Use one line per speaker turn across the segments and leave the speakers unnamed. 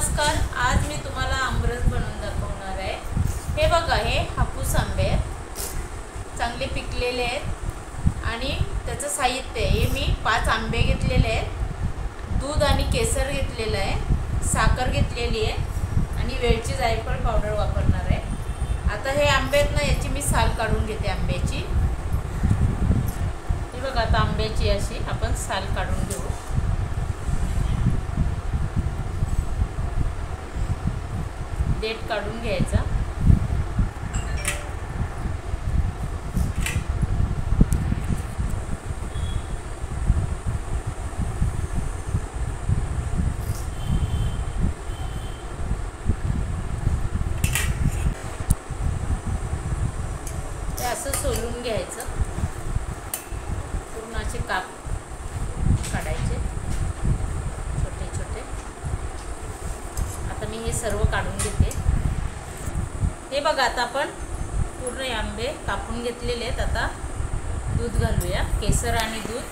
नमस्कार, आज मी तुम्हाला आमरस बनवून दाखवणार आहे। हे बघा, हे हापूस आंबे चांगले पिकलेले आहेत आणि त्याचं साहित्य हे मी 5 आंबे घेतलेले आहेत, दूध आणि केसर घेतलेलं आहे, साखर घेतलेली आहे आणि वेलची जायफळ पावडर वापरणार आहे। आता हे आंबे आहेत ना, याची मी साल काढून घेते आंब्याची। हे बघा, आता आंब्याची अशी आपण साल काढून घेऊ। देठ काढून घ्यायचा। ते असं सोलून घ्यायचं, पूर्ण असे काप काढायचे छोटे छोटे। आता मी हे सर्व काढून घेते। हे बघा, आता आपण पूर्ण आंबे कापून घेतलेले आहेत। आता दूध घालूया, केसर आणि दूध।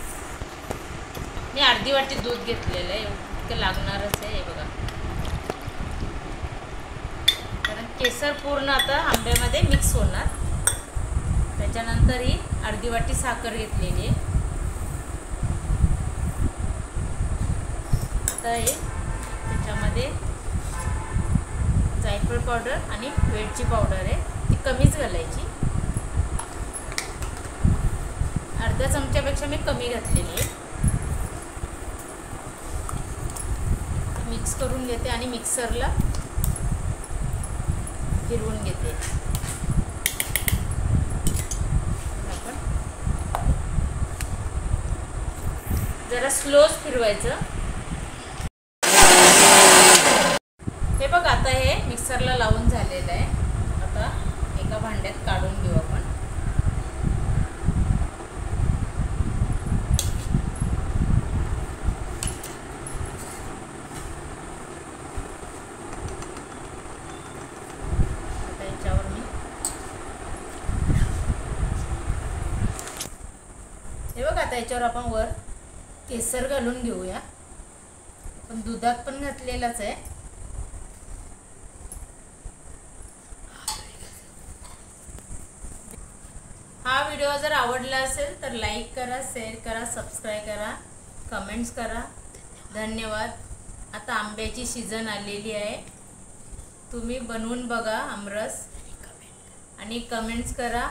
मी अर्धी वाटी दूध घेतलेलं आहे, इतकं लागणारच आहे। हे बघा, कारण केसर पूर्ण आता आंब्यामध्ये मिक्स होणार। त्याच्यानंतर ही अर्धी वाटी साखर घेतलेली आहे। आता हे त्याच्यामध्ये जायफळ पावडर आणि वेलची पावडर आहे, ती कमीच घालायची। अर्ध्या चमच्यापेक्षा मी कमी घातलेली आहे। मिक्स करून घेते आणि मिक्सरला फिरवून घेते। आपण जरा स्लोच फिरवायचं। हे बघ, आता हे मिक्सरला लावून झालेलं आहे। आता एका भांड्यात काढून घेऊ आपण। आता याच्यावर मी हे बघ, आता याच्यावर आपण वर केसर घालून घेऊया। पण दुधात पण घातलेलाच आहे। हा व्हिडिओ जर आवडला असेल तर लाईक करा, शेअर करा, सबस्क्राईब करा, कमेंट्स करा। धन्यवाद। आता आंब्याची सीजन आलेली आहे, तुम्ही बनवून बघा आमरस आणि कमेंट्स करा।